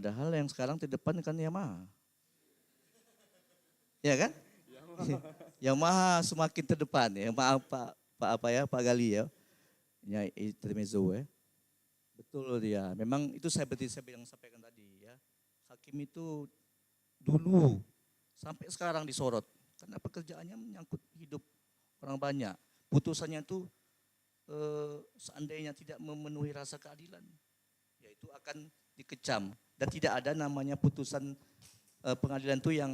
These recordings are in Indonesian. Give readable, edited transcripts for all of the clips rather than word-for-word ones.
Padahal yang sekarang terdepan kan Yamaha. Ya kan? Yamaha semakin terdepan ya. Maaf Pak Gali ya. Ya intermezzo ya. Betul dia. Memang itu saya yang sampaikan tadi ya. Hakim itu dulu sampai sekarang disorot karena pekerjaannya menyangkut hidup orang banyak. Putusannya itu seandainya tidak memenuhi rasa keadilan, yaitu akan dikecam dan tidak ada namanya putusan pengadilan itu yang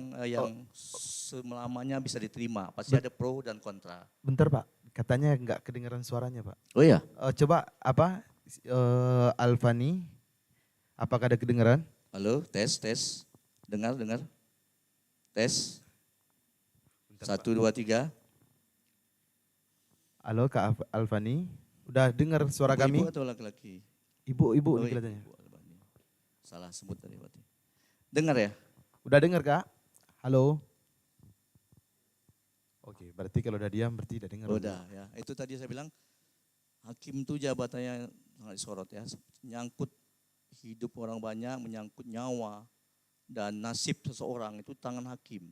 selamanya bisa diterima. Pasti ada pro dan kontra. Bentar Pak, katanya nggak kedengaran suaranya Pak. Oh iya. Coba apa Alfani, apakah ada kedengaran? Halo, tes. Dengar. Tes. Bentar, 1, 2, 3. Halo Kak Alfani, udah dengar suara kami? Ibu atau laki-laki? Ibu Oh, ini kelihatannya. Ibu. Salah sebut tadi berarti. Dengar ya? Udah dengar Kak? Halo? Oke, berarti kalau udah diam berarti udah dengar. Udah ya. Itu tadi saya bilang hakim itu jabatannya sangat disorot ya. Menyangkut hidup orang banyak, menyangkut nyawa dan nasib seseorang itu tangan hakim.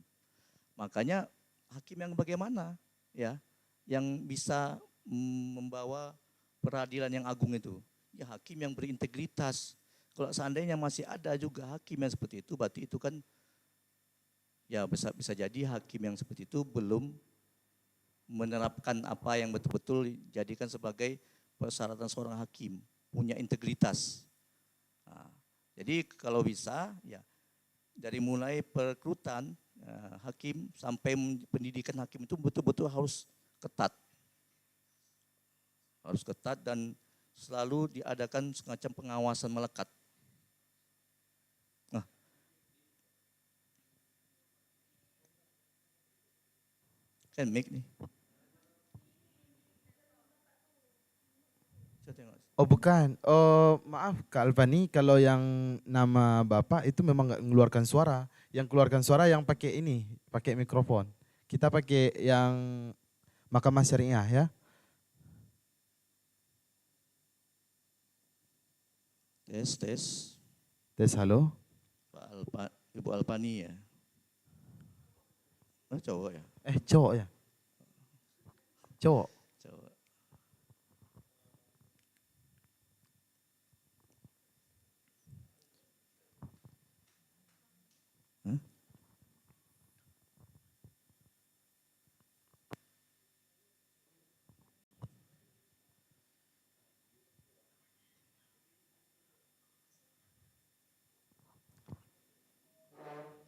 Makanya hakim yang bagaimana ya, yang bisa membawa peradilan yang agung itu. Ya hakim yang berintegritas. Kalau seandainya masih ada juga hakim yang seperti itu, berarti itu kan ya bisa jadi hakim yang seperti itu belum menerapkan apa yang betul-betul dijadikan sebagai persyaratan seorang hakim, punya integritas. Nah, jadi kalau bisa ya dari mulai perekrutan hakim sampai pendidikan hakim itu betul-betul harus ketat. Harus ketat dan selalu diadakan semacam pengawasan melekat. Nah. Kan mic nih. Oh bukan, oh maaf Kak Alfani, kalau yang nama Bapak itu memang nggak mengeluarkan suara. Yang keluarkan suara yang pakai ini, pakai mikrofon. Kita pakai yang Mahkamah Syariah ya. Tes. Tes, halo. Ibu Alpani ya. Oh, cowok ya? Cowok ya? Cowok. Cowok. Hah?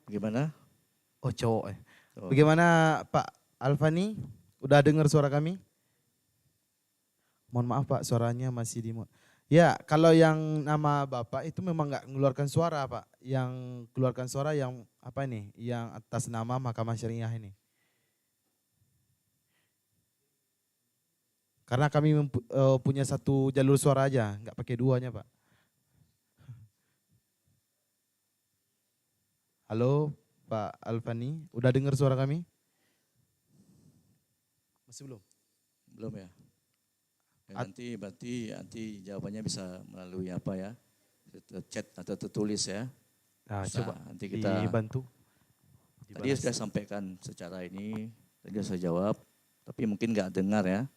Gimana? Oh cowok ya. Cowok. Bagaimana Pak Alfani? Udah dengar suara kami? Mohon maaf Pak, suaranya masih di mute. Ya, kalau yang nama Bapak itu memang nggak mengeluarkan suara Pak. Yang keluarkan suara yang apa ini? Yang atas nama Mahkamah Syariah ini. Karena kami punya satu jalur suara aja, nggak pakai duanya Pak. Halo Pak Alfani, udah dengar suara kami? Masih belum? Belum ya? Nanti jawabannya bisa melalui apa ya? Chat atau tertulis ya. Nah, Bisa, coba nanti kita dibantu. Tadi sudah sampaikan secara ini, tadi saya jawab, tapi mungkin nggak dengar ya.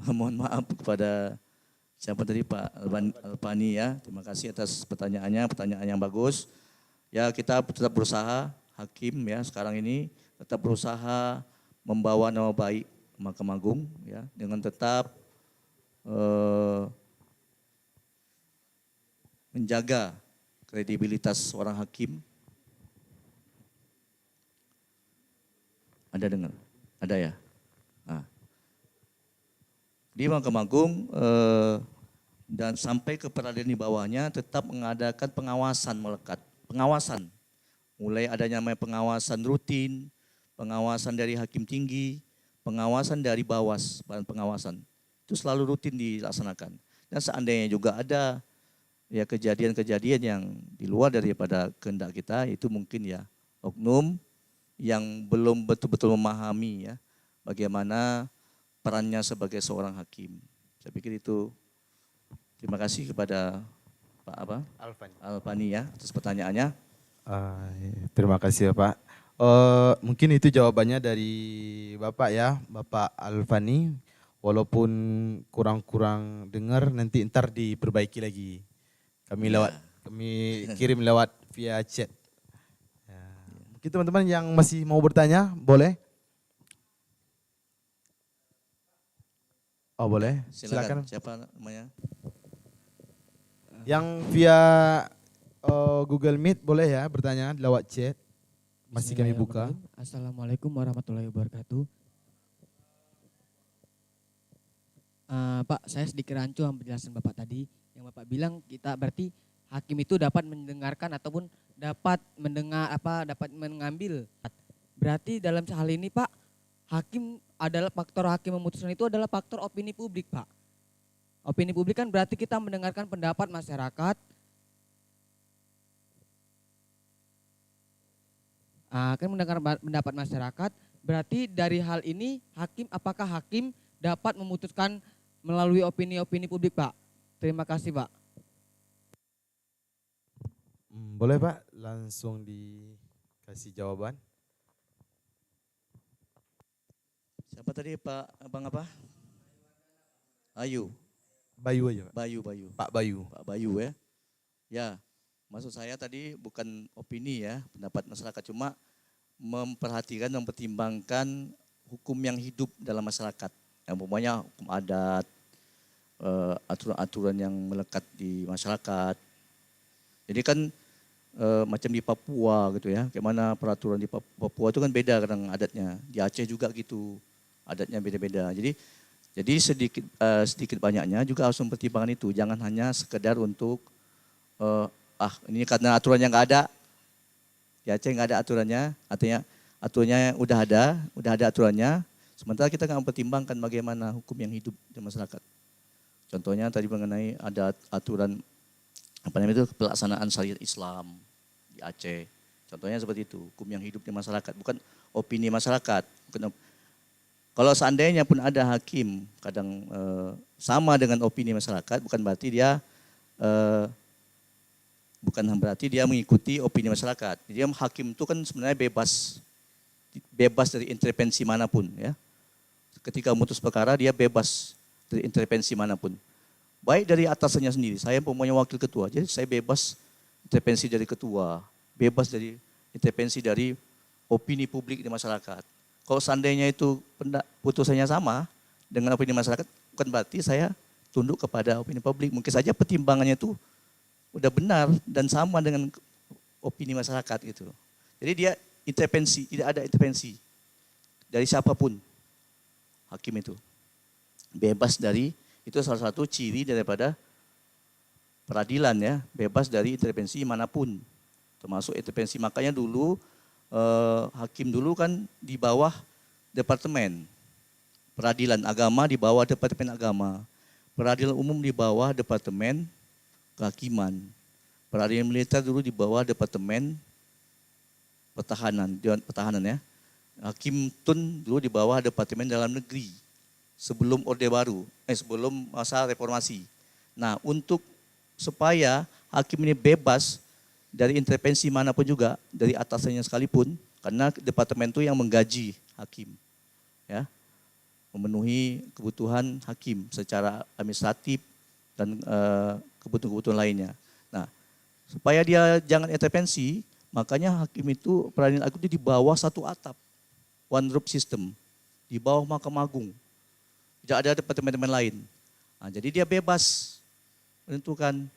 Mohon maaf kepada siapa tadi Pak Alpani ya. Terima kasih atas pertanyaannya, pertanyaan yang bagus. Ya kita tetap berusaha, hakim ya sekarang ini tetap berusaha membawa nama baik Mahkamah Agung ya dengan tetap menjaga kredibilitas seorang hakim. Ada dengar? Ada ya? Nah. Di Mahkamah Agung dan sampai ke peradilan di bawahnya tetap mengadakan pengawasan melekat. Pengawasan, mulai adanya namanya pengawasan rutin, pengawasan dari hakim tinggi, pengawasan dari Bawas, badan pengawasan. Itu selalu rutin dilaksanakan. Dan seandainya juga ada ya kejadian-kejadian yang di luar daripada kehendak kita, itu mungkin ya oknum yang belum betul-betul memahami ya bagaimana perannya sebagai seorang hakim. Saya pikir itu. Terima kasih kepada Pak apa? Alfani. Alfani ya atas pertanyaannya. Terima kasih ya Pak. Mungkin itu jawabannya dari Bapak ya, Bapak Alfani. Walaupun kurang-kurang dengar, nanti ntar diperbaiki lagi. Kami Ya. kami kirim lewat via chat. Ya. Mungkin teman-teman yang masih mau bertanya, boleh? Oh boleh, Silakan. silakan. Siapa namanya? Yang via Google Meet boleh ya bertanya lewat chat. Masih kami buka. Bismillahirrahmanirrahim. Assalamualaikum warahmatullahi wabarakatuh. Pak, saya sedikit rancu sama penjelasan Bapak tadi. Yang Bapak bilang kita berarti hakim itu dapat mendengarkan ataupun dapat mendengar dapat mengambil. Berarti dalam hal ini Pak, faktor hakim memutuskan itu adalah faktor opini publik Pak. Opini publik kan berarti kita mendengarkan pendapat masyarakat. Kan mendengar pendapat masyarakat, berarti dari hal ini apakah hakim dapat memutuskan melalui opini-opini publik Pak? Terima kasih Pak. Boleh Pak, langsung dikasih jawaban. Siapa tadi Pak Abang apa? Ayu. Bayu aja Pak. Bayu. Pak Bayu. Pak Bayu ya. Ya, maksud saya tadi bukan opini ya, pendapat masyarakat, cuma memperhatikan dan mempertimbangkan hukum yang hidup dalam masyarakat. Yang umpamanya hukum adat, aturan-aturan yang melekat di masyarakat. Jadi kan macam di Papua gitu ya, kayak mana peraturan di Papua itu kan beda kadang adatnya. Di Aceh juga gitu, adatnya beda-beda. Jadi sedikit banyaknya juga harus mempertimbangkan itu. Jangan hanya sekedar untuk ini karena aturannya nggak ada, di Aceh nggak ada aturannya, artinya aturannya udah ada aturannya. Sementara kita nggak mempertimbangkan bagaimana hukum yang hidup di masyarakat. Contohnya tadi mengenai ada aturan pelaksanaan syariat Islam di Aceh. Contohnya seperti itu, hukum yang hidup di masyarakat, bukan opini masyarakat. Kalau seandainya pun ada hakim kadang sama dengan opini masyarakat, bukan berarti dia mengikuti opini masyarakat. Jadi hakim itu kan sebenarnya bebas dari intervensi manapun ya. Ketika memutus perkara dia bebas dari intervensi manapun. Baik dari atasannya sendiri, saya umpamanya wakil ketua, jadi saya bebas intervensi dari ketua, bebas dari intervensi dari opini publik di masyarakat. Kalau seandainya itu putusannya sama dengan opini masyarakat, bukan berarti saya tunduk kepada opini publik. Mungkin saja pertimbangannya itu udah benar dan sama dengan opini masyarakat gitu. Jadi dia intervensi, tidak ada intervensi dari siapapun hakim itu. Bebas dari, itu salah satu ciri daripada peradilan ya, bebas dari intervensi manapun. Termasuk intervensi, makanya dulu hakim dulu kan di bawah departemen. Peradilan agama di bawah departemen agama. Peradilan umum di bawah departemen kehakiman. Peradilan militer dulu di bawah departemen pertahanan ya. Hakim Tun dulu di bawah departemen dalam negeri sebelum Orde Baru, sebelum masa reformasi. Nah, supaya hakim ini bebas dari intervensi manapun juga, dari atasannya sekalipun, karena departemen itu yang menggaji hakim, ya, memenuhi kebutuhan hakim secara administratif dan kebutuhan-kebutuhan lainnya. Nah, supaya dia jangan intervensi, makanya hakim itu peradilan agung itu di bawah satu atap, one roof system, di bawah Mahkamah Agung. Tidak ada departemen lain. Nah, jadi dia bebas menentukan.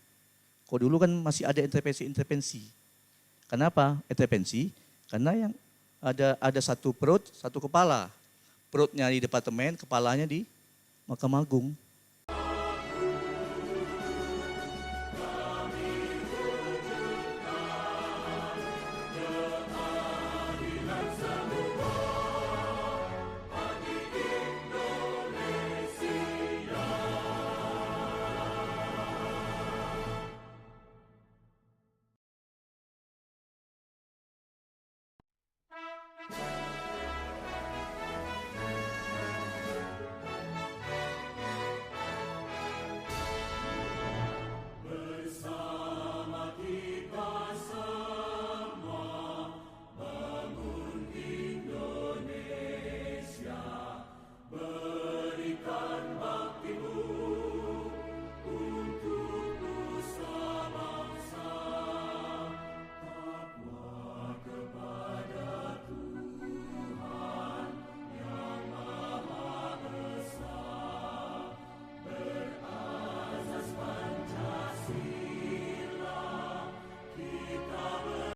Kalau dulu kan masih ada intervensi. Kenapa intervensi? Karena yang ada satu perut, satu kepala. Perutnya di departemen, kepalanya di Mahkamah Agung.